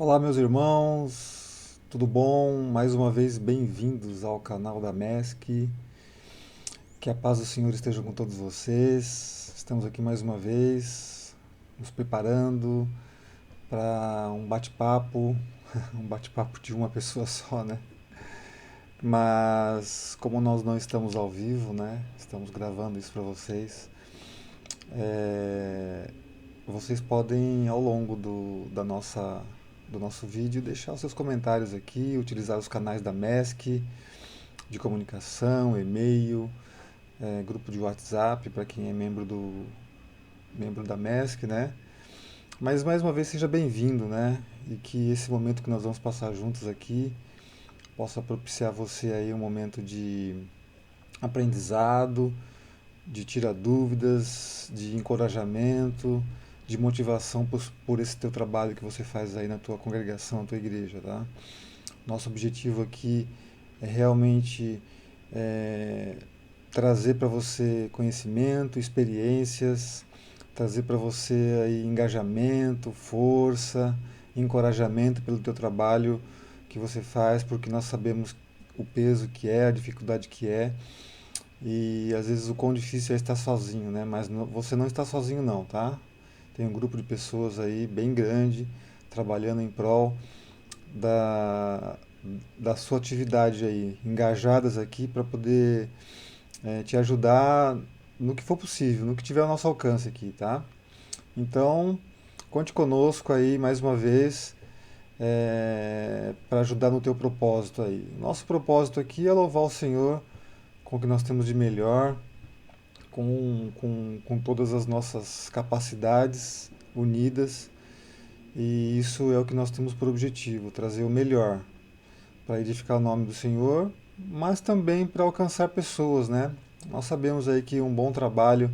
Olá, meus irmãos, tudo bom? Mais uma vez, bem-vindos ao canal da MESC. Que a paz do Senhor esteja com todos vocês. Estamos aqui mais uma vez, nos preparando para um bate-papo, um bate-papo de uma pessoa só, né? Mas, como nós não estamos ao vivo, né? Estamos gravando isso para vocês. é, Vocês podem, ao longo do nosso vídeo, deixar os seus comentários aqui, utilizar os canais da MESC, de comunicação, e-mail, grupo de WhatsApp para quem é membro da MESC, né? Mas mais uma vez seja bem-vindo, né? E que esse momento que nós vamos passar juntos aqui possa propiciar você aí um momento de aprendizado, de tirar dúvidas, de encorajamento, de motivação por esse teu trabalho que você faz aí na tua congregação, na tua igreja, tá? Nosso objetivo aqui é realmente é, trazer para você conhecimento, experiências, trazer para você aí engajamento, força, encorajamento pelo teu trabalho que você faz, porque nós sabemos o peso que é, a dificuldade que é, e às vezes o quão difícil é estar sozinho, né? Mas você não está sozinho não, tá? Tem um grupo de pessoas aí bem grande trabalhando em prol da, da sua atividade aí, engajadas aqui para poder te ajudar no que for possível, no que tiver ao nosso alcance aqui, tá? Então, conte conosco aí mais uma vez para ajudar no teu propósito aí. Nosso propósito aqui é louvar o Senhor com o que nós temos de melhor, com todas as nossas capacidades unidas, e isso é o que nós temos por objetivo, trazer o melhor para edificar o nome do Senhor, mas também para alcançar pessoas, né? Nós sabemos aí que um bom trabalho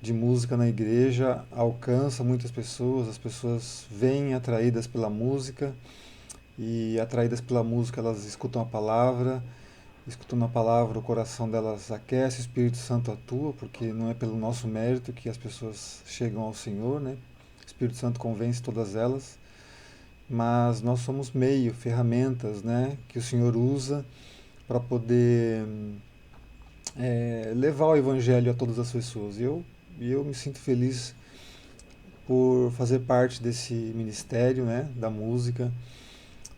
de música na igreja alcança muitas pessoas, as pessoas vêm atraídas pela música e atraídas pela música elas escutam a palavra, escutando a palavra o coração delas aquece, o Espírito Santo atua, porque não é pelo nosso mérito que as pessoas chegam ao Senhor, né? O Espírito Santo convence todas elas, mas nós somos meio, ferramentas, né, que o Senhor usa para poder levar o Evangelho a todas as pessoas. E eu me sinto feliz por fazer parte desse ministério, né, da música,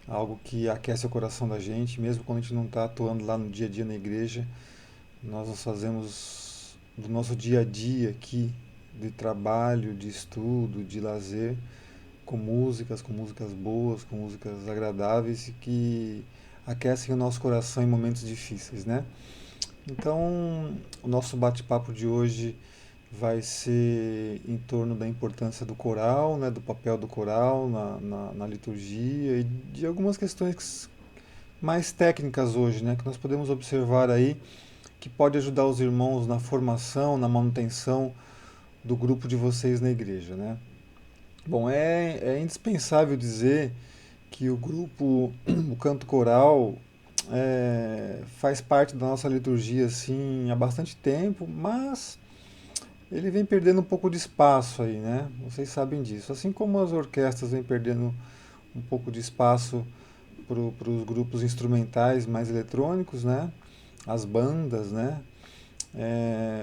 algo que aquece o coração da gente, mesmo quando a gente não está atuando lá no dia a dia na igreja, nós nos fazemos do nosso dia a dia aqui, de trabalho, de estudo, de lazer, com músicas boas, com músicas agradáveis e que aquecem o nosso coração em momentos difíceis, né? Então, o nosso bate-papo de hoje vai ser em torno da importância do coral, né, do papel do coral na liturgia e de algumas questões mais técnicas hoje, né, que nós podemos observar aí que pode ajudar os irmãos na formação, na manutenção do grupo de vocês na igreja, né? Bom, é indispensável dizer que o grupo, o canto coral, faz parte da nossa liturgia assim há bastante tempo, mas ele vem perdendo um pouco de espaço aí, né? Vocês sabem disso. Assim como as orquestras vêm perdendo um pouco de espaço para os grupos instrumentais mais eletrônicos, né? As bandas, né?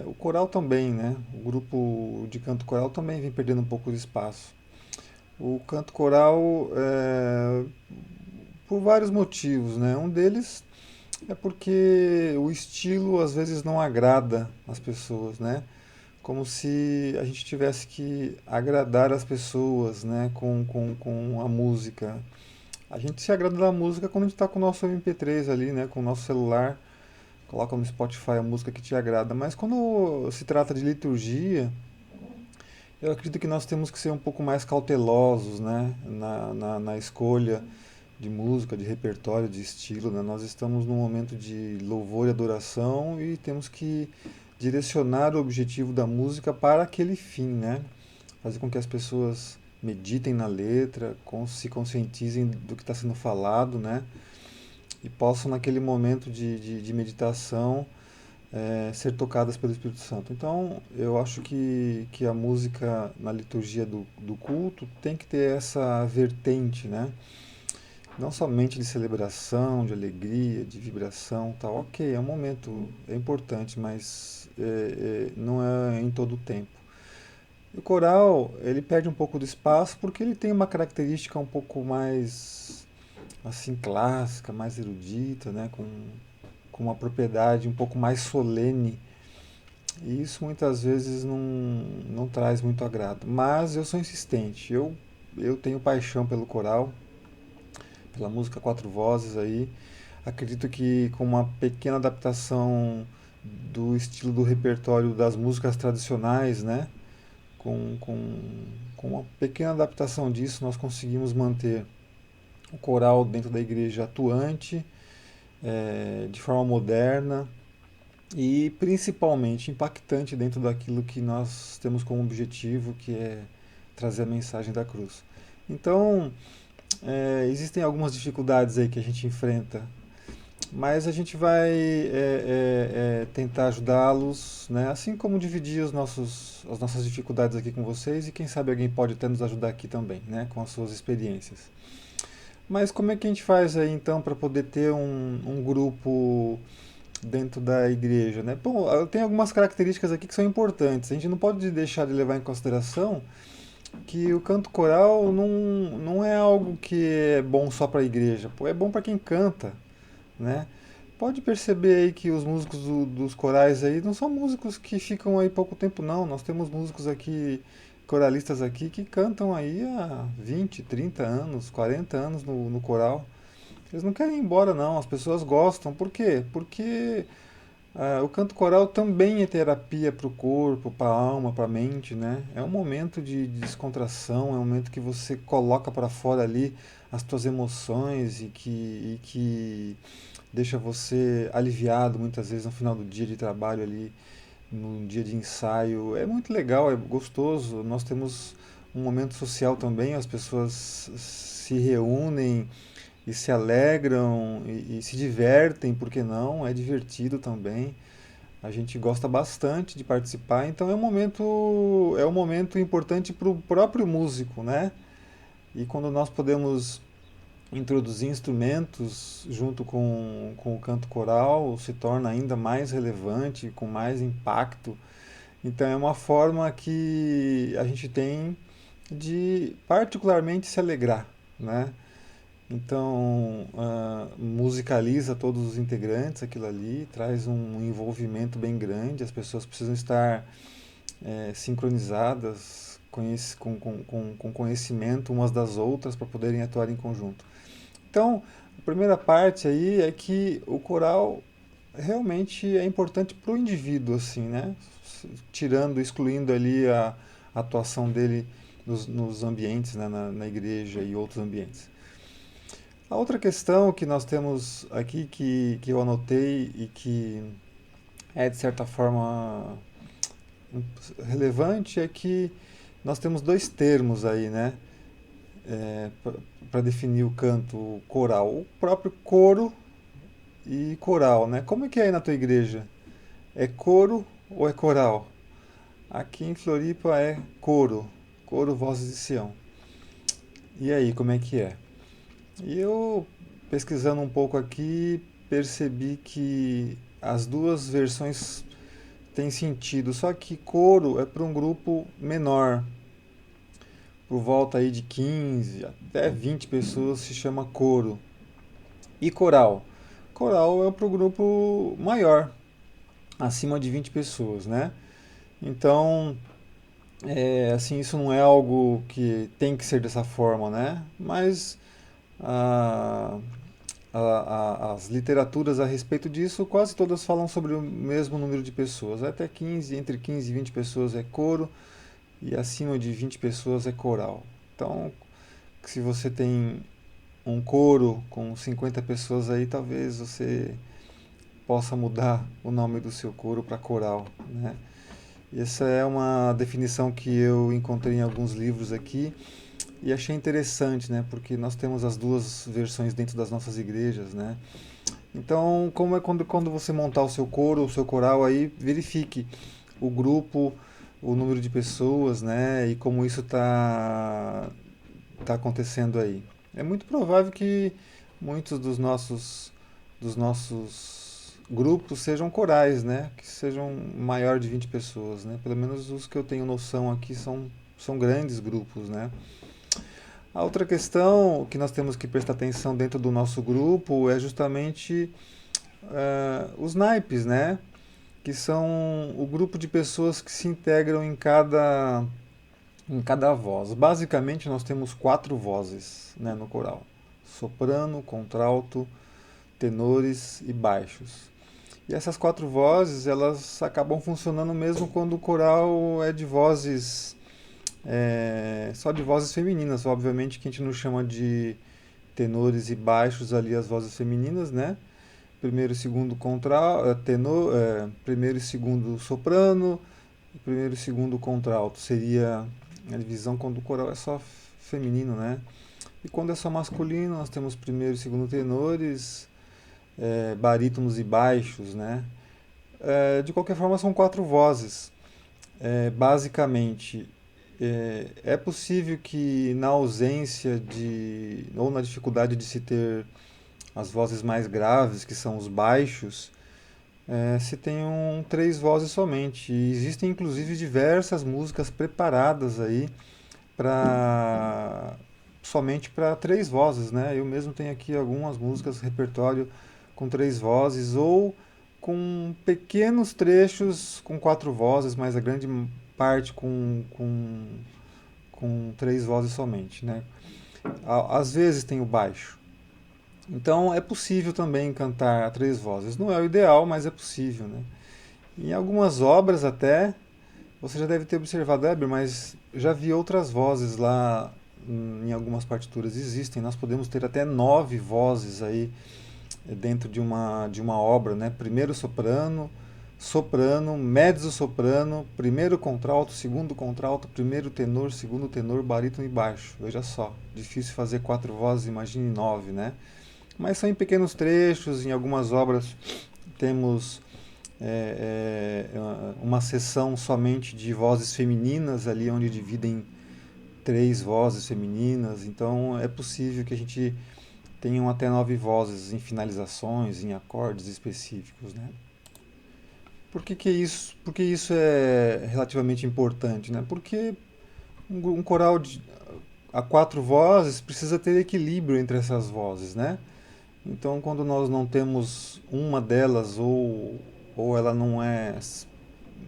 O coral também, né? O grupo de canto coral também vem perdendo um pouco de espaço. O canto coral, por vários motivos, né? Um deles é porque o estilo às vezes não agrada as pessoas, né? Como se a gente tivesse que agradar as pessoas, né? Com a música. A gente se agrada da música quando a gente está com o nosso MP3 ali, né? Com o nosso celular, coloca no Spotify a música que te agrada. Mas quando se trata de liturgia, eu acredito que nós temos que ser um pouco mais cautelosos, né? Na escolha de música, de repertório, de estilo, né? Nós estamos num momento de louvor e adoração e temos que direcionar o objetivo da música para aquele fim, né? Fazer com que as pessoas meditem na letra, se conscientizem do que está sendo falado, né? E possam naquele momento de meditação ser tocadas pelo Espírito Santo. Então, eu acho que a música na liturgia do culto tem que ter essa vertente, né? Não somente de celebração, de alegria, de vibração, tal. Ok, é um momento, é importante, mas não é em todo o tempo. O coral, ele perde um pouco do espaço porque ele tem uma característica um pouco mais, assim, clássica, mais erudita, né? Com uma propriedade um pouco mais solene. E isso muitas vezes não traz muito agrado. Mas eu sou insistente. Eu tenho paixão pelo coral, pela música quatro vozes aí. Acredito que com uma pequena adaptação do estilo do repertório das músicas tradicionais, né? Com, com, com uma pequena adaptação disso, nós conseguimos manter o coral dentro da igreja atuante, de forma moderna e principalmente impactante dentro daquilo que nós temos como objetivo, que é trazer a mensagem da cruz. Então, existem algumas dificuldades aí que a gente enfrenta, mas a gente vai tentar ajudá-los, né? Assim como dividir as nossas dificuldades aqui com vocês e quem sabe alguém pode até nos ajudar aqui também, né? Com as suas experiências. Mas como é que a gente faz aí então para poder ter um grupo dentro da igreja, né? Bom, tem algumas características aqui que são importantes. A gente não pode deixar de levar em consideração que o canto coral não é algo que é bom só para a igreja, pô, é bom para quem canta, né? Pode perceber aí que os músicos dos corais aí não são músicos que ficam aí pouco tempo, não. Nós temos músicos aqui, coralistas aqui, que cantam aí há 20, 30 anos, 40 anos no coral. Eles não querem ir embora, não. As pessoas gostam. Por quê? Porque o canto coral também é terapia para o corpo, para a alma, para a mente, né? É um momento de descontração, é um momento que você coloca para fora ali as suas emoções e que deixa você aliviado muitas vezes no final do dia de trabalho ali, no dia de ensaio. É muito legal, é gostoso. Nós temos um momento social também, as pessoas se reúnem e se alegram e se divertem, por que não? É divertido também. A gente gosta bastante de participar, então é um momento importante para o próprio músico, né? E quando nós podemos introduzir instrumentos junto com o canto coral, se torna ainda mais relevante, com mais impacto. Então é uma forma que a gente tem de particularmente se alegrar, né? Então, musicaliza todos os integrantes aquilo ali, traz um envolvimento bem grande, as pessoas precisam estar sincronizadas com conhecimento umas das outras para poderem atuar em conjunto. Então, a primeira parte aí é que o coral realmente é importante para o indivíduo, assim, né? Tirando, excluindo ali a atuação dele nos ambientes, né? Na igreja e outros ambientes. A outra questão que nós temos aqui, que eu anotei e que é de certa forma relevante, é que nós temos dois termos aí, né? Para definir o canto coral. O próprio coro e coral, né? Como é que é aí na tua igreja? É coro ou é coral? Aqui em Floripa é coro, coro Vozes de Sião. E aí, como é que é? E eu, pesquisando um pouco aqui, percebi que as duas versões têm sentido, só que coro é para um grupo menor, por volta aí de 15 até 20 pessoas se chama coro. E coral? Coral é para o grupo maior, acima de 20 pessoas, né? Então, assim, isso não é algo que tem que ser dessa forma, né? Mas ah, as literaturas a respeito disso, quase todas falam sobre o mesmo número de pessoas. Até 15, entre 15 e 20 pessoas é coro e acima de 20 pessoas é coral. Então, se você tem um coro com 50 pessoas aí, talvez você possa mudar o nome do seu coro para coral, né? E essa é uma definição que eu encontrei em alguns livros aqui e achei interessante, né? Porque nós temos as duas versões dentro das nossas igrejas, né? Então, como é quando você montar o seu coro, o seu coral aí, verifique o grupo, o número de pessoas, né? E como isso tá acontecendo aí. É muito provável que muitos dos nossos grupos sejam corais, né? Que sejam maior de 20 pessoas, né? Pelo menos os que eu tenho noção aqui são grandes grupos, né? A outra questão que nós temos que prestar atenção dentro do nosso grupo é justamente os naipes, né? Que são o grupo de pessoas que se integram em cada voz. Basicamente, nós temos quatro vozes, né, no coral: soprano, contralto, tenores e baixos. E essas quatro vozes, elas acabam funcionando mesmo quando o coral é de vozes, só de vozes femininas. Obviamente que a gente não chama de tenores e baixos ali as vozes femininas, né? Primeiro e segundo tenor, primeiro e segundo soprano, primeiro e segundo contralto. Seria a divisão quando o coral é só feminino, né? E quando é só masculino, nós temos primeiro e segundo tenores, barítonos e baixos, né? De qualquer forma, são quatro vozes. Basicamente, é possível que na ausência de, ou na dificuldade de se ter as vozes mais graves, que são os baixos, se tenham três vozes somente. E existem inclusive diversas músicas preparadas aí para somente para três vozes, né? Eu mesmo tenho aqui algumas músicas repertório com três vozes ou com pequenos trechos com quatro vozes, mas a grande parte com três vozes somente, né? Às vezes tem o baixo. Então é possível também cantar a três vozes. Não é o ideal, mas é possível, né? Em algumas obras até, você já deve ter observado, Heber, mas já vi outras vozes lá em algumas partituras. Existem, nós podemos ter até nove vozes aí dentro de uma obra, né? Primeiro soprano, soprano, mezzo-soprano, primeiro contralto, segundo contralto, primeiro tenor, segundo tenor, barítono e baixo. Veja só, difícil fazer quatro vozes, imagine nove, né? Mas são em pequenos trechos, em algumas obras temos uma seção somente de vozes femininas, ali onde dividem três vozes femininas, então é possível que a gente tenha até nove vozes em finalizações, em acordes específicos, né? Por que isso é relativamente importante, né? Porque um coral a quatro vozes precisa ter equilíbrio entre essas vozes, né? Então, quando nós não temos uma delas ou ela não é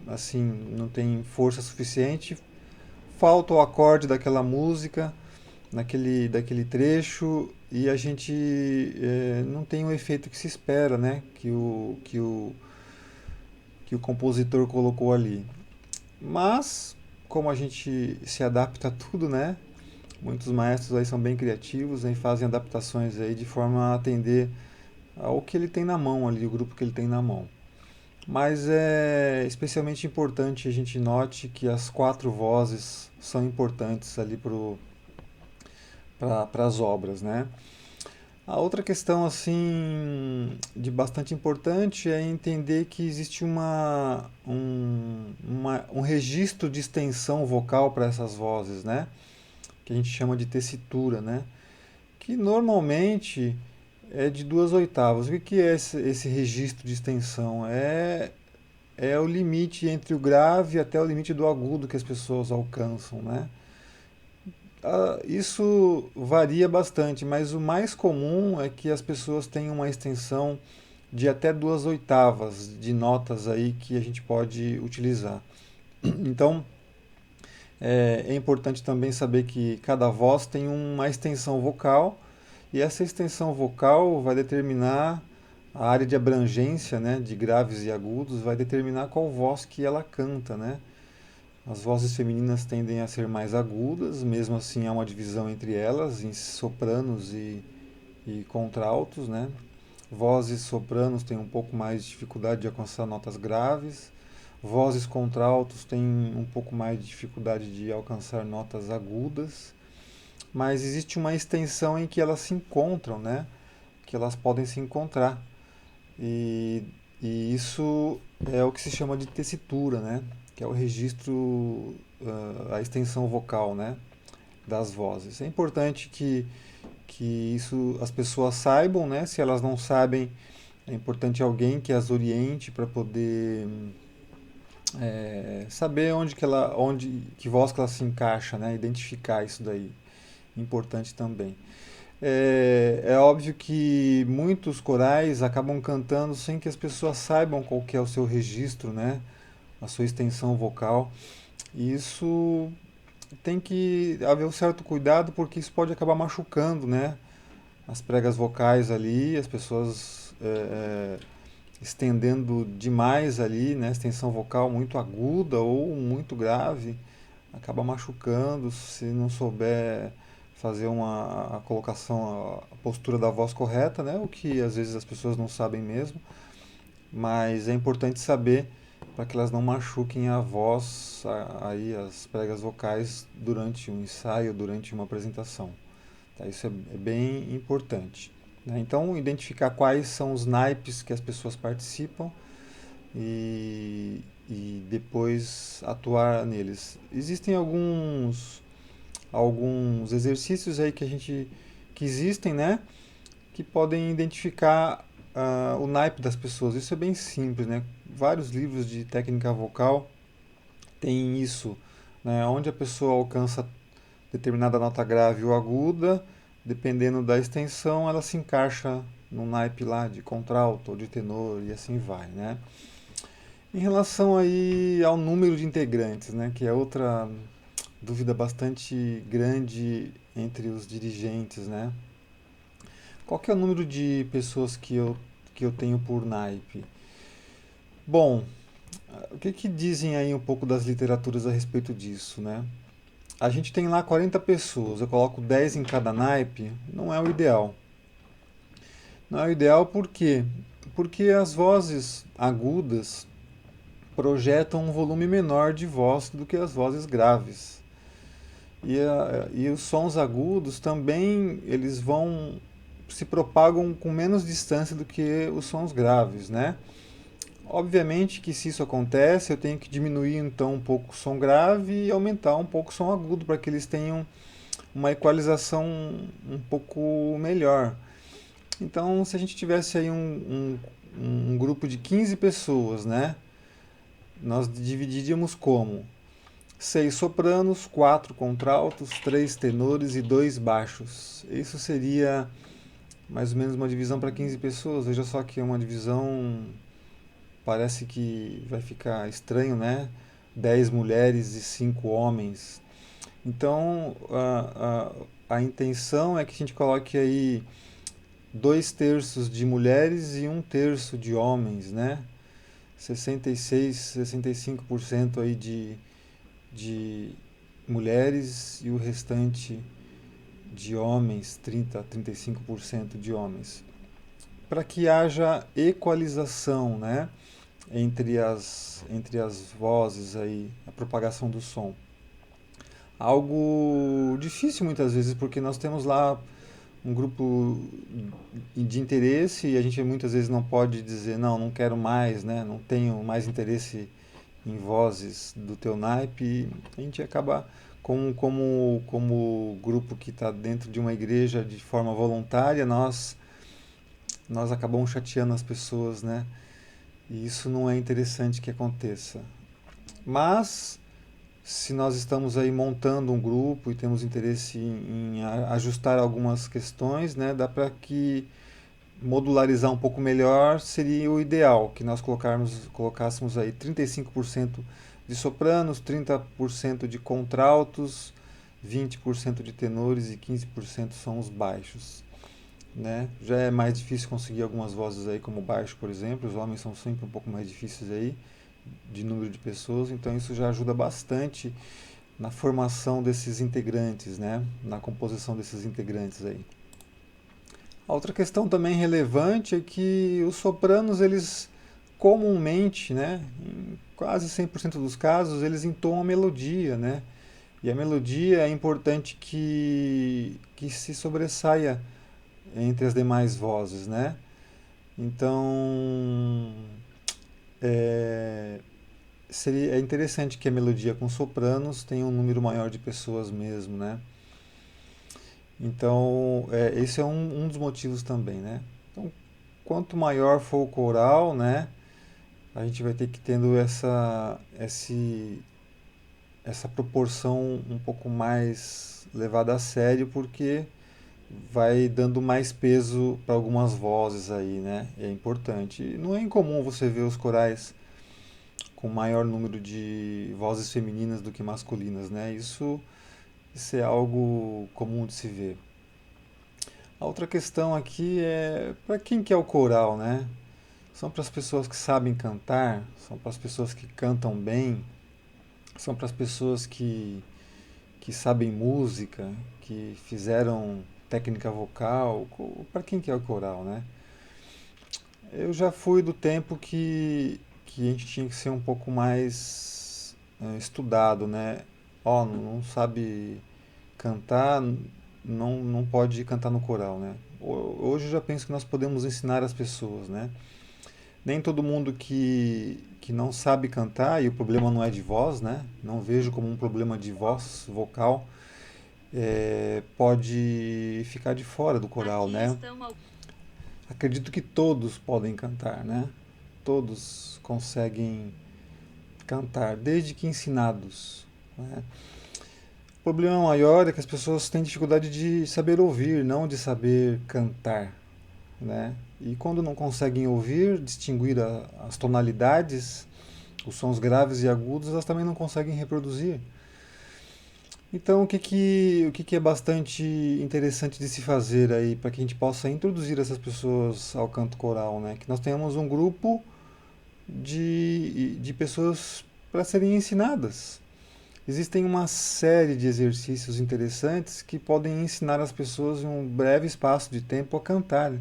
assim, não tem força suficiente, falta o acorde daquela música, daquele trecho e a gente não tem o efeito que se espera, né? Que o compositor colocou ali. Mas, como a gente se adapta a tudo, né? Muitos maestros aí são bem criativos, né, e fazem adaptações aí de forma a atender ao que ele tem na mão ali, o grupo que ele tem na mão. Mas é especialmente importante a gente note que as quatro vozes são importantes ali para as obras, né? A outra questão assim de bastante importante é entender que existe um registro de extensão vocal para essas vozes, né? Que a gente chama de tessitura, né? Que normalmente é de duas oitavas. O que é esse registro de extensão? É o limite entre o grave até o limite do agudo que as pessoas alcançam, né? Isso varia bastante, mas o mais comum é que as pessoas tenham uma extensão de até duas oitavas de notas aí que a gente pode utilizar. Então, é importante também saber que cada voz tem uma extensão vocal e essa extensão vocal vai determinar a área de abrangência, né, de graves e agudos, vai determinar qual voz que ela canta, né? As vozes femininas tendem a ser mais agudas, mesmo assim há uma divisão entre elas, em sopranos e contraltos, né? Vozes sopranos têm um pouco mais de dificuldade de alcançar notas graves, vozes contraltos têm um pouco mais de dificuldade de alcançar notas agudas, mas existe uma extensão em que elas se encontram, né? Que elas podem se encontrar. E, e isso é o que se chama de tessitura, né? Que é o registro, a extensão vocal, né? Das vozes. É importante que isso as pessoas saibam, né? Se elas não sabem, é importante alguém que as oriente para poder saber que voz que ela se encaixa, né? Identificar isso daí. Importante também. É óbvio que muitos corais acabam cantando sem que as pessoas saibam qual que é o seu registro, né? A sua extensão vocal. E isso tem que haver um certo cuidado porque isso pode acabar machucando, né? As pregas vocais ali, as pessoas estendendo demais ali, né? Extensão vocal muito aguda ou muito grave, acaba machucando se não souber fazer a colocação, a postura da voz correta, né? O que às vezes as pessoas não sabem mesmo, mas é importante saber para que elas não machuquem a voz, aí as pregas vocais durante um ensaio, durante uma apresentação. Tá? Isso é bem importante. Né? Então, identificar quais são os naipes que as pessoas participam e depois atuar neles. Existem alguns exercícios aí que existem, né, que podem identificar o naipe das pessoas. Isso é bem simples, né? Vários livros de técnica vocal têm isso, né? Onde a pessoa alcança determinada nota grave ou aguda, dependendo da extensão, ela se encaixa no naipe lá de contralto ou de tenor e assim vai, né? Em relação aí ao número de integrantes, né, que é outra dúvida bastante grande entre os dirigentes, né? Qual que é o número de pessoas que eu tenho por naipe? Bom, o que que dizem aí um pouco das literaturas a respeito disso, né? A gente tem lá 40 pessoas, eu coloco 10 em cada naipe, não é o ideal. Não é o ideal por quê? Porque as vozes agudas projetam um volume menor de voz do que as vozes graves. E os sons agudos também eles vão se propagam com menos distância do que os sons graves, né? Obviamente que se isso acontece, eu tenho que diminuir então um pouco o som grave e aumentar um pouco o som agudo para que eles tenham uma equalização um pouco melhor. Então, se a gente tivesse aí um grupo de 15 pessoas, né? Nós dividiríamos como? Seis sopranos, quatro contraltos, três tenores e dois baixos. Isso seria mais ou menos uma divisão para 15 pessoas. Veja só que é uma divisão, parece que vai ficar estranho, né? 10 mulheres e 5 homens. Então, a intenção é que a gente coloque aí dois terços de mulheres e um terço de homens, né? 66, 65% aí de mulheres e o restante de homens, 30 a 35% de homens. Para que haja equalização, né? Entre as vozes aí, a propagação do som. Algo difícil muitas vezes, porque nós temos lá um grupo de interesse e a gente muitas vezes não pode dizer, não, não quero mais, né? Não tenho mais interesse em vozes do teu naipe. A gente acaba, como grupo que está dentro de uma igreja de forma voluntária, nós acabamos chateando as pessoas, né? E isso não é interessante que aconteça. Mas se nós estamos aí montando um grupo e temos interesse em ajustar algumas questões, né, dá para que modularizar um pouco melhor seria o ideal, que nós colocássemos aí 35% de sopranos, 30% de contraltos, 20% de tenores e 15% são os baixos. Né? Já é mais difícil conseguir algumas vozes aí, como baixo, por exemplo. Os homens são sempre um pouco mais difíceis aí, de número de pessoas, então isso já ajuda bastante na formação desses integrantes, né? Na composição desses integrantes aí. A outra questão também relevante é que os sopranos, eles comumente, né, em quase 100% dos casos, eles entoam a melodia, né? E a melodia é importante que se sobressaia entre as demais vozes, né? Então, é, é interessante que a melodia com sopranos tenha um número maior de pessoas mesmo, né? Então, esse é um dos motivos também, né? Então, quanto maior for o coral, né, a gente vai ter que tendo essa proporção um pouco mais levada a sério, porque vai dando mais peso para algumas vozes aí, né? É importante. E não é incomum você ver os corais com maior número de vozes femininas do que masculinas, né? Isso é algo comum de se ver. A outra questão aqui é para quem que é o coral, né? São para as pessoas que sabem cantar, são para as pessoas que cantam bem, são para as pessoas que sabem música, que fizeram técnica vocal, para quem que é o coral, né? Eu já fui do tempo que a gente tinha que ser um pouco mais estudado, né? Ó, não sabe cantar, não pode cantar no coral, né? Hoje eu já penso que nós podemos ensinar as pessoas, né? Nem todo mundo que não sabe cantar, e o problema não é de voz, né? Não vejo como um problema de voz, vocal, pode ficar de fora do coral, né? Acredito que todos podem cantar, né? Todos conseguem cantar, desde que ensinados, né? O problema maior é que as pessoas têm dificuldade de saber ouvir, não de saber cantar, né? E quando não conseguem ouvir, distinguir as tonalidades, os sons graves e agudos, elas também não conseguem reproduzir. Então, o que é bastante interessante de se fazer aí para que a gente possa introduzir essas pessoas ao canto coral, né? Que nós tenhamos um grupo de pessoas para serem ensinadas. Existem uma série de exercícios interessantes que podem ensinar as pessoas em um breve espaço de tempo a cantar.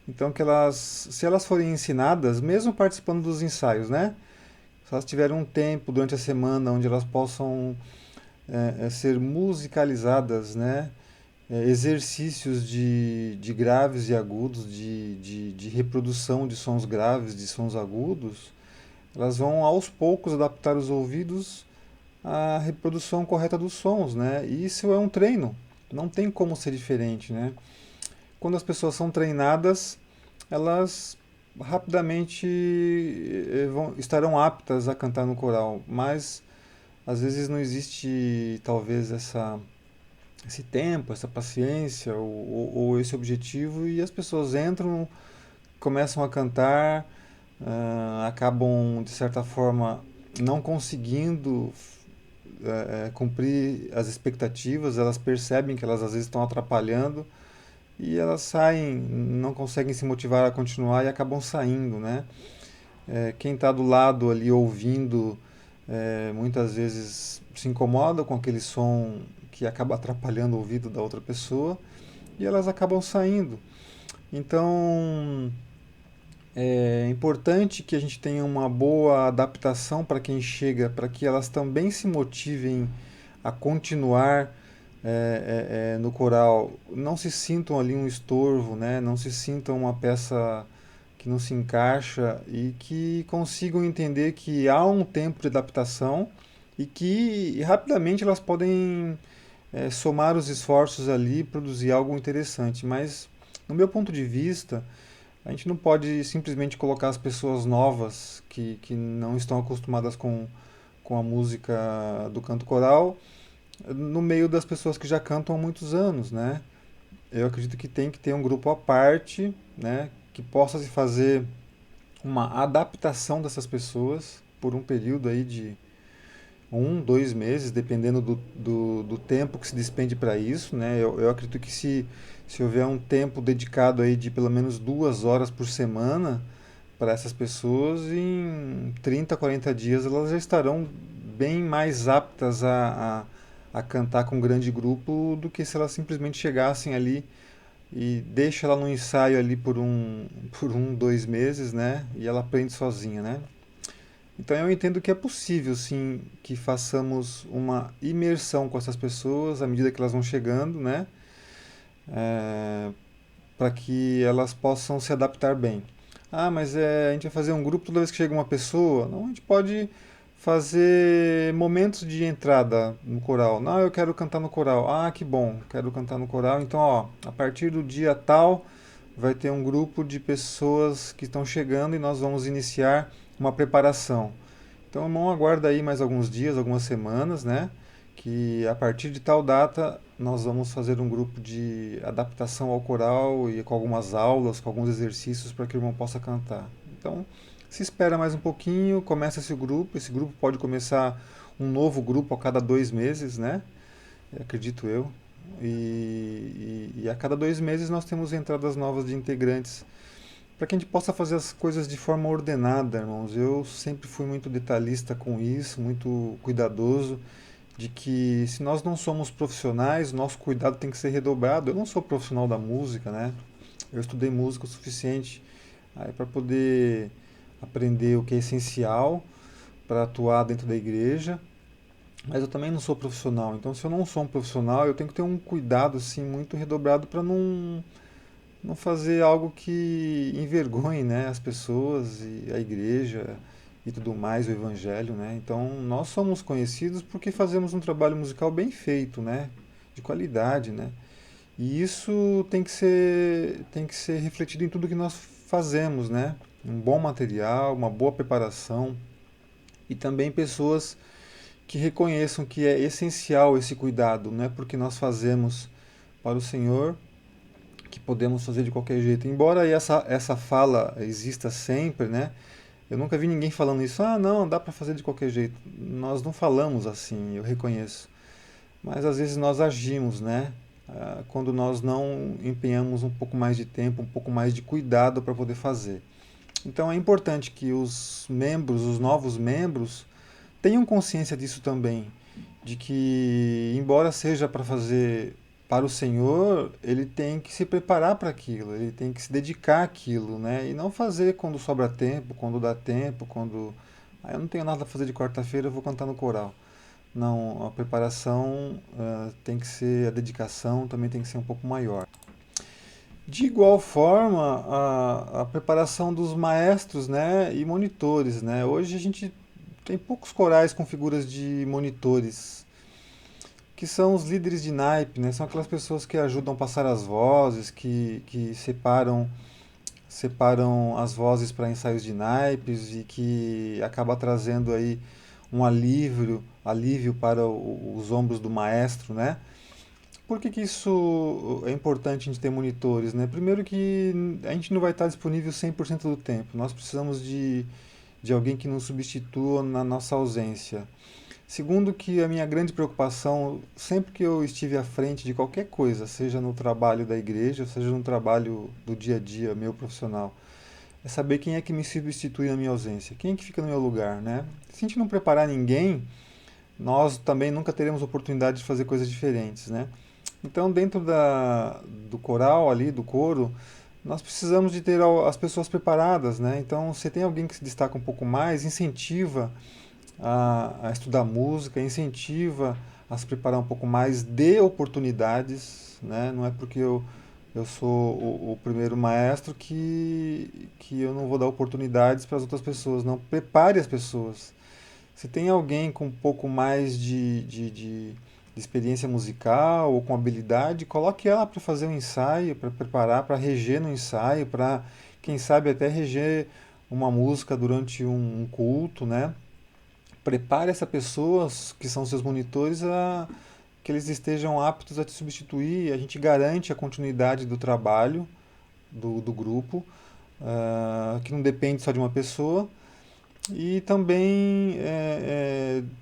Então, se elas forem ensinadas, mesmo participando dos ensaios, né? Se elas tiverem um tempo durante a semana onde elas possam ser musicalizadas, né? Exercícios de graves e agudos, de reprodução de sons graves, de sons agudos, elas vão aos poucos adaptar os ouvidos à reprodução correta dos sons, né? E isso é um treino, não tem como ser diferente, né? Quando as pessoas são treinadas, elas rapidamente estarão aptas a cantar no coral, mas às vezes não existe talvez esse tempo, essa paciência ou esse objetivo e as pessoas entram, começam a cantar, acabam de certa forma não conseguindo cumprir as expectativas, elas percebem que elas às vezes estão atrapalhando e elas saem, não conseguem se motivar a continuar e acabam saindo, né? Quem está do lado ali ouvindo muitas vezes se incomoda com aquele som que acaba atrapalhando o ouvido da outra pessoa e elas acabam saindo. Então é importante que a gente tenha uma boa adaptação para quem chega, para que elas também se motivem a continuar no coral, não se sintam ali um estorvo, né? Não se sintam uma peça que não se encaixa e que consigam entender que há um tempo de adaptação e que rapidamente elas podem somar os esforços ali e produzir algo interessante. Mas, no meu ponto de vista, a gente não pode simplesmente colocar as pessoas novas que não estão acostumadas com a música do canto coral no meio das pessoas que já cantam há muitos anos, né? Eu acredito que tem que ter um grupo à parte, né? Que possa se fazer uma adaptação dessas pessoas por um período aí de 1, 2 meses, dependendo do tempo que se despende para isso, né? Eu acredito que se houver um tempo dedicado aí de pelo menos 2 horas por semana para essas pessoas, em 30, 40 dias elas já estarão bem mais aptas a cantar com um grande grupo do que se elas simplesmente chegassem ali e deixa ela no ensaio ali por 2 meses, né? E ela aprende sozinha, né? Então eu entendo que é possível, sim, que façamos uma imersão com essas pessoas à medida que elas vão chegando, né? para que elas possam se adaptar bem. Ah, mas a gente vai fazer um grupo toda vez que chega uma pessoa? Não, a gente pode fazer momentos de entrada no coral. Não, eu quero cantar no coral. Ah, que bom, quero cantar no coral. Então, ó, a partir do dia tal vai ter um grupo de pessoas que estão chegando e nós vamos iniciar uma preparação. Então, irmão, aguarda aí mais alguns dias, algumas semanas, né? Que a partir de tal data nós vamos fazer um grupo de adaptação ao coral e com algumas aulas, com alguns exercícios para que o irmão possa cantar. Então, se espera mais um pouquinho, começa esse grupo pode começar um novo grupo a cada 2 meses, né? Acredito eu. E a cada 2 meses nós temos entradas novas de integrantes para que a gente possa fazer as coisas de forma ordenada, irmãos. Eu sempre fui muito detalhista com isso, muito cuidadoso, de que se nós não somos profissionais, nosso cuidado tem que ser redobrado. Eu não sou profissional da música, né? Eu estudei música o suficiente para poder aprender o que é essencial para atuar dentro da igreja, mas eu também não sou profissional. Então, se eu não sou um profissional, eu tenho que ter um cuidado assim muito redobrado para não fazer algo que envergonhe, né, as pessoas e a igreja e tudo mais, o evangelho, né? Então, nós somos conhecidos porque fazemos um trabalho musical bem feito, né, de qualidade, né? E isso tem que ser refletido em tudo que nós fazemos, né? Um bom material, uma boa preparação e também pessoas que reconheçam que é essencial esse cuidado, não é porque nós fazemos para o Senhor que podemos fazer de qualquer jeito. Embora essa fala exista sempre, né? Eu nunca vi ninguém falando isso, ah, não, dá para fazer de qualquer jeito. Nós não falamos assim, eu reconheço. Mas às vezes nós agimos, né? Quando nós não empenhamos um pouco mais de tempo, um pouco mais de cuidado para poder fazer. Então é importante que os membros, os novos membros, tenham consciência disso também, de que, embora seja para fazer para o Senhor, ele tem que se preparar para aquilo, ele tem que se dedicar àquilo, né? E não fazer quando sobra tempo, quando dá tempo, quando. Ah, eu não tenho nada a fazer de quarta-feira, eu vou cantar no coral. Não, a preparação tem que ser, a dedicação também tem que ser um pouco maior. De igual forma, a preparação dos maestros, né, e monitores, né? Hoje a gente tem poucos corais com figuras de monitores, que são os líderes de naipe, né? São aquelas pessoas que ajudam a passar as vozes, que separam as vozes para ensaios de naipes e que acaba trazendo aí um alívio para os ombros do maestro, né? Por que isso é importante a gente ter monitores, né? Primeiro que a gente não vai estar disponível 100% do tempo. Nós precisamos de alguém que nos substitua na nossa ausência. Segundo que a minha grande preocupação, sempre que eu estive à frente de qualquer coisa, seja no trabalho da igreja, seja no trabalho do dia a dia meu profissional, é saber quem é que me substitui na minha ausência, quem é que fica no meu lugar, né? Se a gente não preparar ninguém, nós também nunca teremos oportunidade de fazer coisas diferentes, né? Então, dentro do coral ali, do coro, nós precisamos de ter as pessoas preparadas, né? Então, se tem alguém que se destaca um pouco mais, incentiva a estudar música, incentiva a se preparar um pouco mais, dê oportunidades, né? Não é porque eu sou o primeiro maestro que eu não vou dar oportunidades para as outras pessoas, não. Prepare as pessoas. Se tem alguém com um pouco mais de experiência musical ou com habilidade, coloque ela para fazer um ensaio, para preparar, para reger no ensaio, para, quem sabe, até reger uma música durante um culto, né? Prepare essa pessoa, que são seus monitores, que eles estejam aptos a te substituir. A gente garante a continuidade do trabalho do grupo, que não depende só de uma pessoa. E também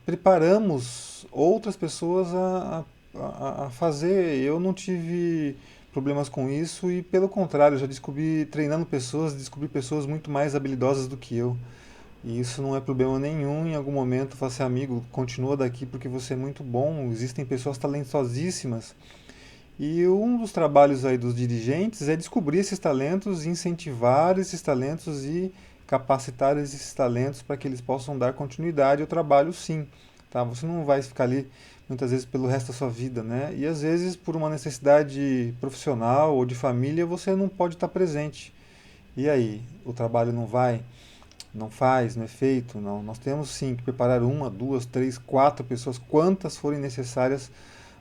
preparamos outras pessoas a fazer. Eu não tive problemas com isso e, pelo contrário, já descobri, treinando pessoas, descobri pessoas muito mais habilidosas do que eu. E isso não é problema nenhum. Em algum momento, falar assim, amigo, continua daqui porque você é muito bom. Existem pessoas talentosíssimas. E um dos trabalhos aí dos dirigentes é descobrir esses talentos, incentivar esses talentos e capacitar esses talentos para que eles possam dar continuidade ao trabalho, sim. Tá? Você não vai ficar ali muitas vezes pelo resto da sua vida, né? E às vezes por uma necessidade profissional ou de família você não pode estar presente. E aí, o trabalho não vai, não faz, não é feito? Não. Nós temos sim que preparar uma, duas, três, quatro pessoas, quantas forem necessárias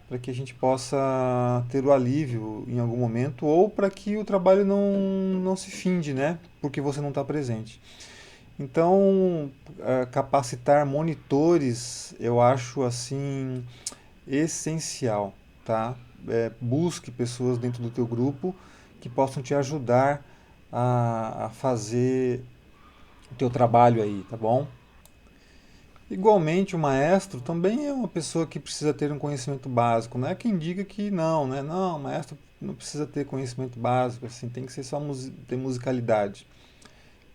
para que a gente possa ter o alívio em algum momento ou para que o trabalho não se finde, né? Porque você não está presente. Então, capacitar monitores eu acho assim essencial, tá? Busque pessoas dentro do teu grupo que possam te ajudar a fazer o teu trabalho aí, tá bom? Igualmente, o maestro também é uma pessoa que precisa ter um conhecimento básico. Não é quem diga que não, né? Não, o maestro não precisa ter conhecimento básico, assim, tem que ser só ter musicalidade.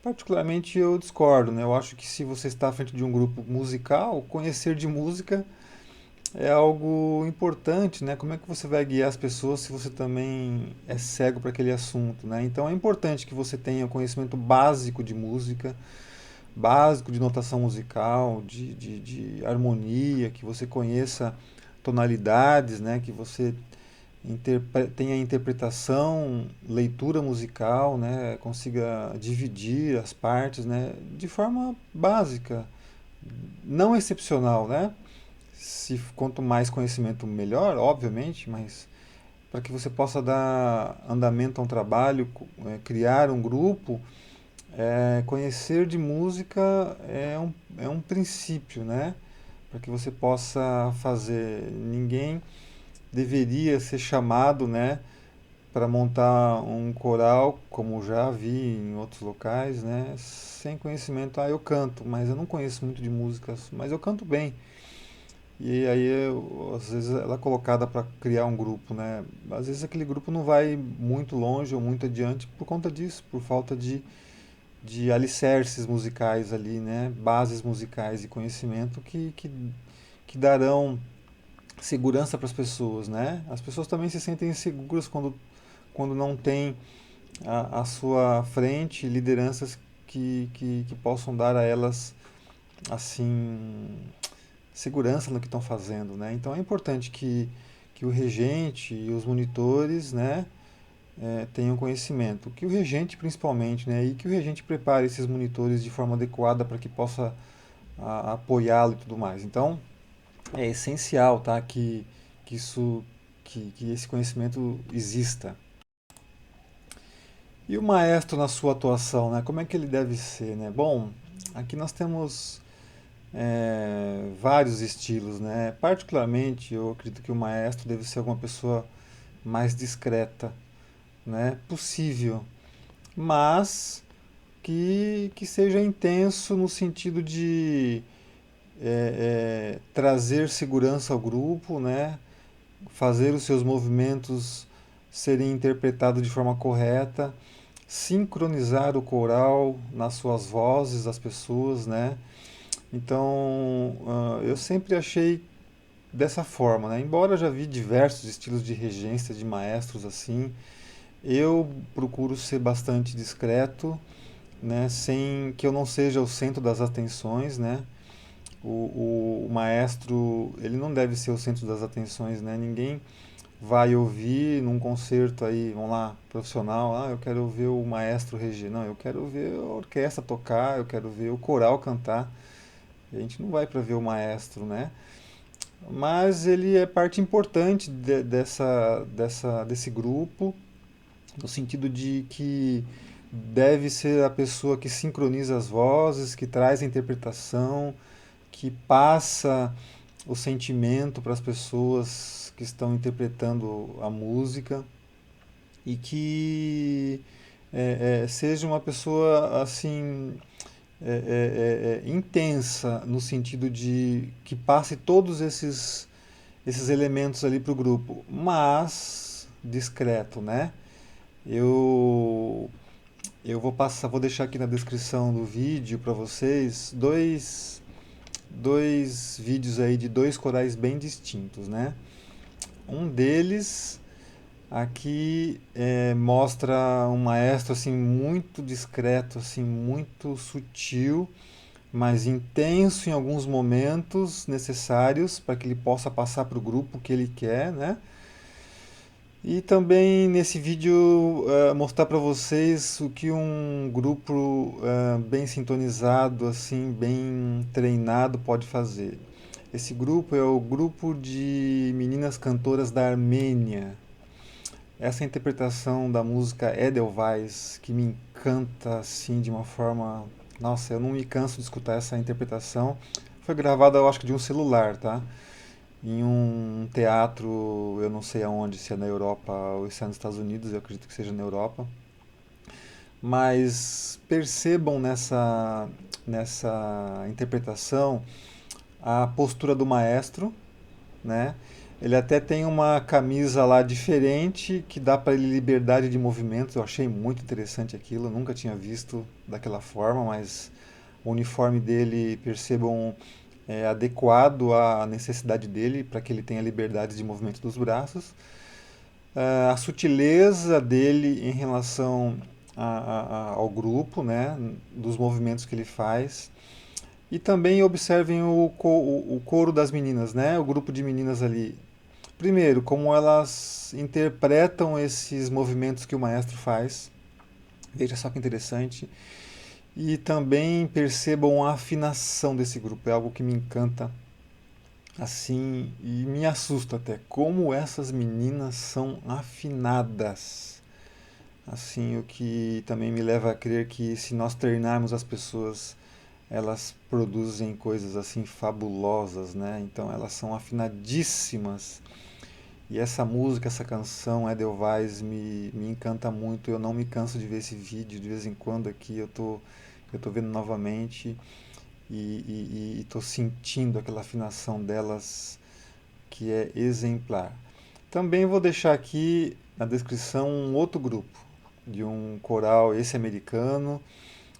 Particularmente eu discordo, né? Eu acho que se você está à frente de um grupo musical, conhecer de música é algo importante, né? Como é que você vai guiar as pessoas se você também é cego para aquele assunto, né? Então é importante que você tenha conhecimento básico de música, básico de notação musical, de harmonia, que você conheça tonalidades, né? Que você tenha interpretação, leitura musical, né? Consiga dividir as partes, né? De forma básica, não excepcional, né? Se quanto mais conhecimento melhor, obviamente, mas para que você possa dar andamento a um trabalho, criar um grupo, conhecer de música é um princípio, né? Para que você possa fazer. Ninguém deveria ser chamado, né, para montar um coral, como já vi em outros locais, né, sem conhecimento. Ah, eu canto, mas eu não conheço muito de músicas, mas eu canto bem. E aí, às vezes, ela é colocada para criar um grupo, né? Às vezes aquele grupo não vai muito longe ou muito adiante por conta disso, por falta de alicerces musicais ali, né? Bases musicais e conhecimento que darão segurança para as pessoas, né? As pessoas também se sentem inseguras quando não tem à sua frente lideranças que possam dar a elas, assim, segurança no que estão fazendo, né? Então é importante que o regente e os monitores, né, tenham conhecimento. Que o regente, principalmente, né, e que o regente prepare esses monitores de forma adequada para que possa apoiá-lo e tudo mais. Então é essencial, tá, que isso, que esse conhecimento exista. E o maestro na sua atuação, né? Como é que ele deve ser, né? Bom, aqui nós temos vários estilos, né? Particularmente, eu acredito que o maestro deve ser alguma pessoa mais discreta, né? Possível, mas que seja intenso no sentido de trazer segurança ao grupo, né? Fazer os seus movimentos serem interpretados de forma correta, sincronizar o coral nas suas vozes das pessoas, né? Então, eu sempre achei dessa forma, né? Embora eu já vi diversos estilos de regência de maestros assim, eu procuro ser bastante discreto, né? Sem que eu não seja o centro das atenções, né? O maestro, ele não deve ser o centro das atenções, né? Ninguém vai ouvir num concerto aí, vamos lá, profissional, eu quero ver o maestro reger. Não, eu quero ver a orquestra tocar, eu quero ver o coral cantar. A gente não vai para ver o maestro, né? Mas ele é parte importante desse grupo, no sentido de que deve ser a pessoa que sincroniza as vozes, que traz a interpretação, que passa o sentimento para as pessoas que estão interpretando a música e que seja uma pessoa assim intensa no sentido de que passe todos esses elementos ali para o grupo, mas discreto, né? Eu eu vou deixar aqui na descrição do vídeo para vocês dois vídeos aí de dois corais bem distintos, né? Um deles aqui mostra um maestro assim muito discreto, assim muito sutil, mais intenso em alguns momentos necessários para que ele possa passar para o grupo que ele quer, né? E também nesse vídeo mostrar para vocês o que um grupo bem sintonizado, assim, bem treinado pode fazer. Esse grupo é o grupo de meninas cantoras da Armênia. Essa interpretação da música Edelweiss que me encanta assim de uma forma, nossa, eu não me canso de escutar essa interpretação. Foi gravada, eu acho que de um celular, tá? Em um teatro, eu não sei aonde, se é na Europa ou se é nos Estados Unidos, eu acredito que seja na Europa. Mas percebam nessa interpretação a postura do maestro, né? Ele até tem uma camisa lá diferente que dá para ele liberdade de movimento. Eu achei muito interessante aquilo, eu nunca tinha visto daquela forma, mas o uniforme dele, percebam, é adequado à necessidade dele para que ele tenha liberdade de movimento dos braços. A sutileza dele em relação ao grupo, né, dos movimentos que ele faz. E também observem o coro das meninas, né, o grupo de meninas ali. Primeiro, como elas interpretam esses movimentos que o maestro faz. Veja só que interessante. E também percebam a afinação desse grupo. É algo que me encanta assim e me assusta até. Como essas meninas são afinadas. Assim, o que também me leva a crer que se nós treinarmos as pessoas, elas produzem coisas assim fabulosas, né? Então elas são afinadíssimas. E essa música, essa canção, Edelweiss, me encanta muito. Eu não me canso de ver esse vídeo. De vez em quando aqui eu tô vendo novamente e tô sentindo aquela afinação delas que é exemplar. Também vou deixar aqui na descrição um outro grupo de um coral, esse americano,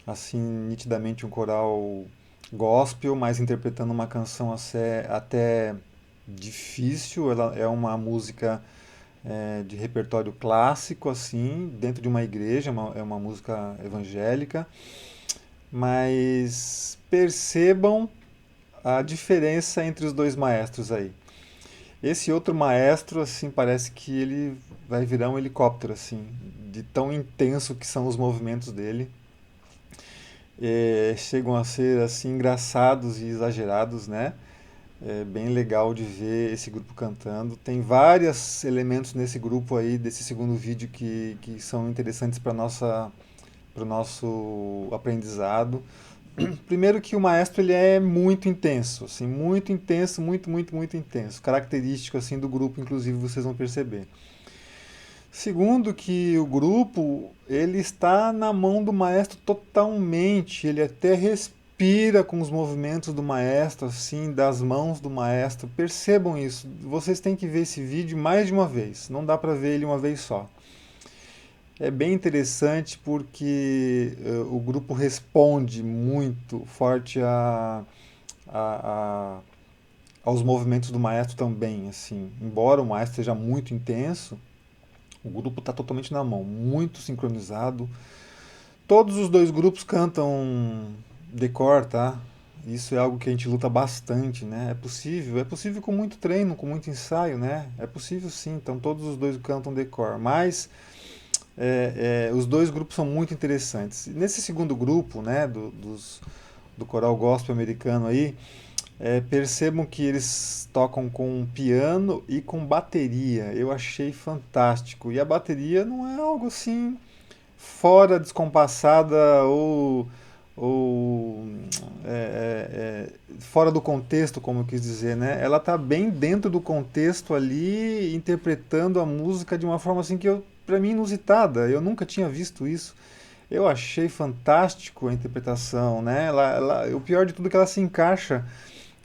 assim, nitidamente um coral gospel, mas interpretando uma canção até difícil. Ela é uma música de repertório clássico, assim, dentro de uma igreja, é uma música evangélica, mas percebam a diferença entre os dois maestros aí. Esse outro maestro, assim, parece que ele vai virar um helicóptero, assim, de tão intenso que são os movimentos dele. Chegam a ser, assim, engraçados e exagerados, né? É bem legal de ver esse grupo cantando. Tem vários elementos nesse grupo aí, desse segundo vídeo, que são interessantes para o nosso aprendizado. Primeiro que o maestro ele é muito intenso, assim, muito intenso, muito intenso. Característico assim do grupo, inclusive vocês vão perceber. Segundo que o grupo ele está na mão do maestro totalmente, ele até respira com os movimentos do maestro, assim, das mãos do maestro. Percebam isso. Vocês têm que ver esse vídeo mais de uma vez. Não dá para ver ele uma vez só. É bem interessante porque o grupo responde muito forte a- aos movimentos do maestro também, assim. Embora o maestro seja muito intenso, o grupo está totalmente na mão, muito sincronizado. Todos os dois grupos cantam decor, tá? Isso é algo que a gente luta bastante, né? É possível com muito treino, com muito ensaio, né? É possível sim, então todos os dois cantam decor, mas os dois grupos são muito interessantes. Nesse segundo grupo, né, do coral gospel americano aí, percebam que eles tocam com piano e com bateria. Eu achei fantástico. E a bateria não é algo assim fora descompassada ou fora do contexto, como eu quis dizer, né? Ela está bem dentro do contexto ali, interpretando a música de uma forma assim que para mim inusitada. Eu nunca tinha visto isso. Eu achei fantástico a interpretação, né? O pior de tudo é que ela se encaixa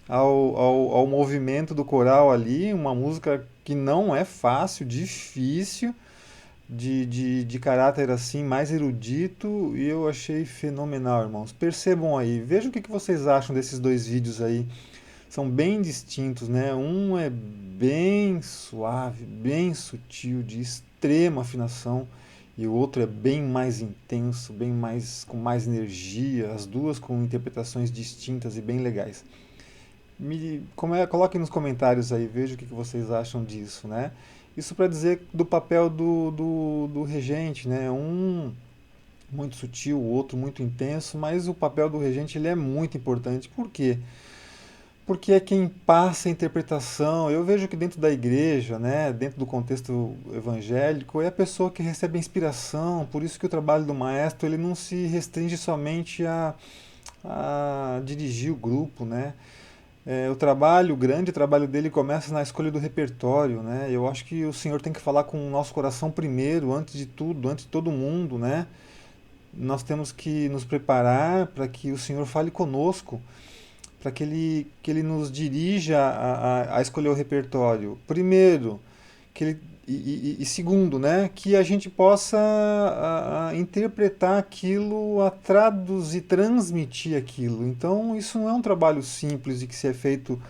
ao movimento do coral ali, uma música que não é fácil, difícil, de caráter assim mais erudito, e eu achei fenomenal, irmãos. Percebam aí, vejam o que vocês acham desses dois vídeos aí. São bem distintos, né? Um é bem suave, bem sutil, de extrema afinação, e o outro é bem mais intenso, bem mais com mais energia, as duas com interpretações distintas e bem legais. Coloquem nos comentários aí, veja o que vocês acham disso, né? Isso para dizer do papel do regente, né? Um muito sutil, o outro muito intenso, mas o papel do regente ele é muito importante. Por quê? Porque é quem passa a interpretação. Eu vejo que dentro da igreja, né, dentro do contexto evangélico, é a pessoa que recebe a inspiração. Por isso que o trabalho do maestro ele não se restringe somente a dirigir o grupo, né? O grande trabalho dele começa na escolha do repertório, né? Eu acho que o Senhor tem que falar com o nosso coração primeiro, antes de tudo, antes de todo mundo, né? Nós temos que nos preparar para que o Senhor fale conosco, para que ele nos dirija a escolher o repertório. Primeiro, que ele, e segundo, né, que a gente possa interpretar aquilo, a traduzir, transmitir aquilo. Então, isso não é um trabalho simples de que se é feito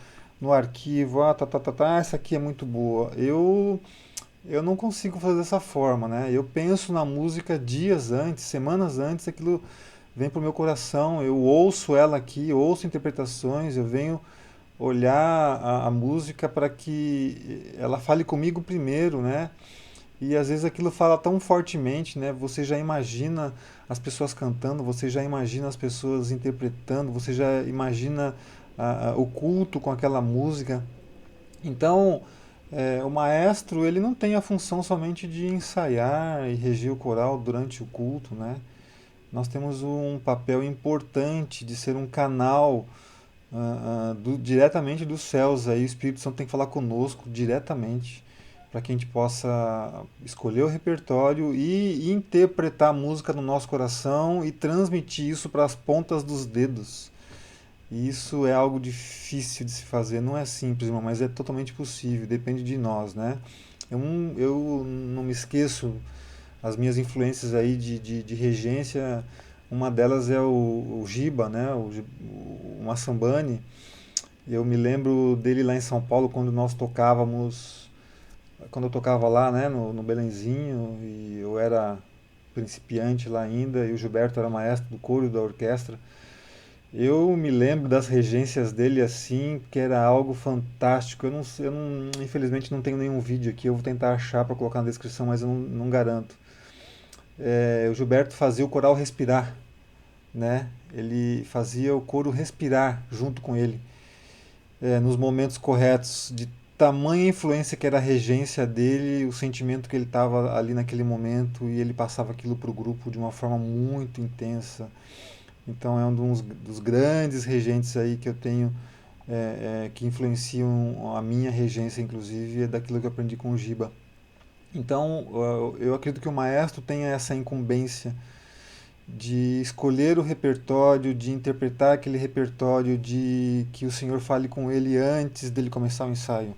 no arquivo, essa aqui é muito boa. Eu não consigo fazer dessa forma, né? Eu penso na música dias antes, semanas antes, aquilo vem para o meu coração, eu ouço ela aqui, ouço interpretações, eu venho olhar a música para que ela fale comigo primeiro, né? E às vezes aquilo fala tão fortemente, né? Você já imagina as pessoas cantando, você já imagina as pessoas interpretando, você já imagina o culto com aquela música. Então, o maestro ele não tem a função somente de ensaiar e reger o coral durante o culto, né? Nós temos um papel importante de ser um canal diretamente dos céus. Aí o Espírito Santo tem que falar conosco diretamente para que a gente possa escolher o repertório e interpretar a música no nosso coração e transmitir isso para as pontas dos dedos. E isso é algo difícil de se fazer, não é simples, irmão, mas é totalmente possível, depende de nós, né? Eu não me esqueço as minhas influências aí de regência, uma delas é o Giba, né? O Massambani. Eu me lembro dele lá em São Paulo quando eu tocava lá, né, no Belenzinho, e eu era principiante lá ainda, e o Gilberto era maestro do coro e da orquestra. Eu me lembro das regências dele assim, que era algo fantástico. Infelizmente não tenho nenhum vídeo aqui, eu vou tentar achar para colocar na descrição, mas eu não garanto. O Gilberto fazia o coral respirar, né? Ele fazia o coro respirar junto com ele, nos momentos corretos, de tamanha influência que era a regência dele, o sentimento que ele estava ali naquele momento, e ele passava aquilo para o grupo de uma forma muito intensa. Então é um dos grandes regentes aí que eu tenho, que influenciam a minha regência, inclusive, é daquilo que eu aprendi com o Giba. Então eu acredito que o maestro tenha essa incumbência de escolher o repertório, de interpretar aquele repertório, de que o Senhor fale com ele antes dele começar o ensaio,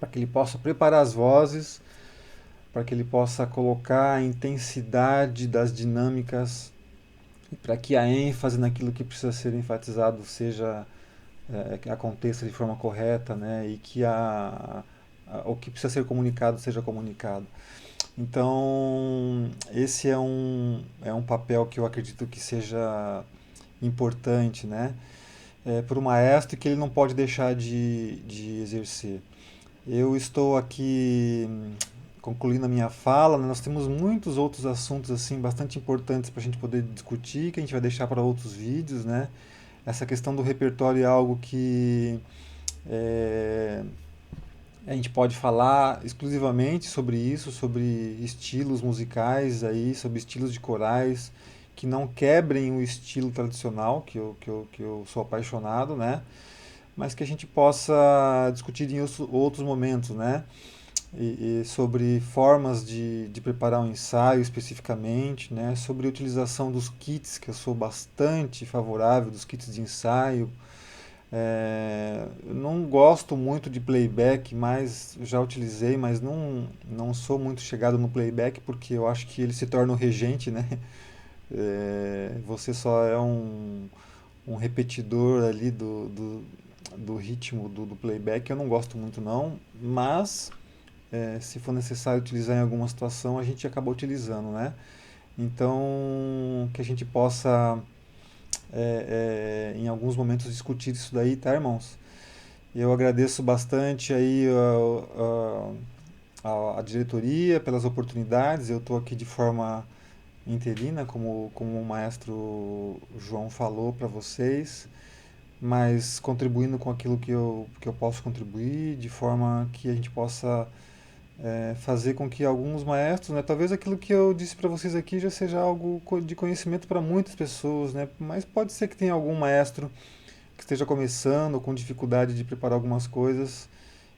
para que ele possa preparar as vozes, para que ele possa colocar a intensidade das dinâmicas, para que a ênfase naquilo que precisa ser enfatizado seja que aconteça de forma correta, né, e que o que precisa ser comunicado seja comunicado. Então, esse é um papel que eu acredito que seja importante, né? Para o maestro que ele não pode deixar de exercer. Eu estou aqui concluindo a minha fala, né? Nós temos muitos outros assuntos assim bastante importantes para a gente poder discutir, que a gente vai deixar para outros vídeos, né? Essa questão do repertório é algo que é, a gente pode falar exclusivamente sobre isso, sobre estilos musicais aí, sobre estilos de corais que não quebrem o estilo tradicional, que eu sou apaixonado, né? Mas que a gente possa discutir em outros momentos, né? E sobre formas de preparar um ensaio especificamente, né? Sobre a utilização dos kits, que eu sou bastante favorável, dos kits de ensaio. Eu não gosto muito de playback, mas já utilizei, mas não sou muito chegado no playback porque eu acho que ele se torna o regente, né? Você só é um repetidor ali do ritmo do playback. Eu não gosto muito não, mas se for necessário utilizar em alguma situação, a gente acaba utilizando, né? Então, que a gente possa, em alguns momentos, discutir isso daí, tá, irmãos? Eu agradeço bastante aí a diretoria pelas oportunidades. Eu estou aqui de forma interina, como o maestro João falou para vocês, mas contribuindo com aquilo que eu posso contribuir, de forma que a gente possa fazer com que alguns maestros, né, talvez aquilo que eu disse para vocês aqui já seja algo de conhecimento para muitas pessoas, né, mas pode ser que tenha algum maestro que esteja começando com dificuldade de preparar algumas coisas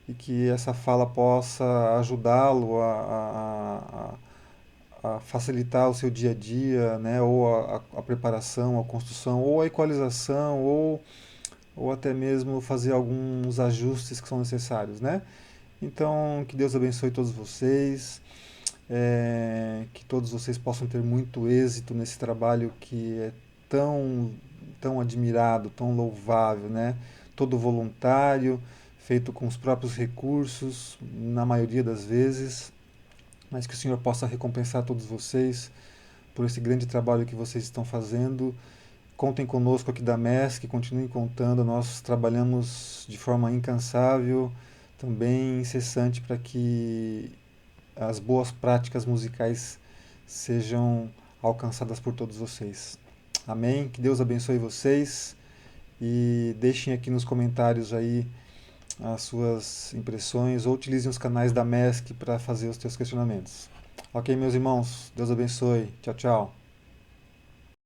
e que essa fala possa ajudá-lo a facilitar o seu dia a dia, né, ou a preparação, a construção, ou a equalização, ou até mesmo fazer alguns ajustes que são necessários, né? Então, que Deus abençoe todos vocês, que todos vocês possam ter muito êxito nesse trabalho que é tão, tão admirado, tão louvável, né? Todo voluntário, feito com os próprios recursos, na maioria das vezes, mas que o Senhor possa recompensar todos vocês por esse grande trabalho que vocês estão fazendo. Contem conosco aqui da MESC, continuem contando, nós trabalhamos de forma incansável, também incessante, para que as boas práticas musicais sejam alcançadas por todos vocês. Amém? Que Deus abençoe vocês e deixem aqui nos comentários aí as suas impressões ou utilizem os canais da MESC para fazer os seus questionamentos. Ok, meus irmãos? Deus abençoe. Tchau, tchau.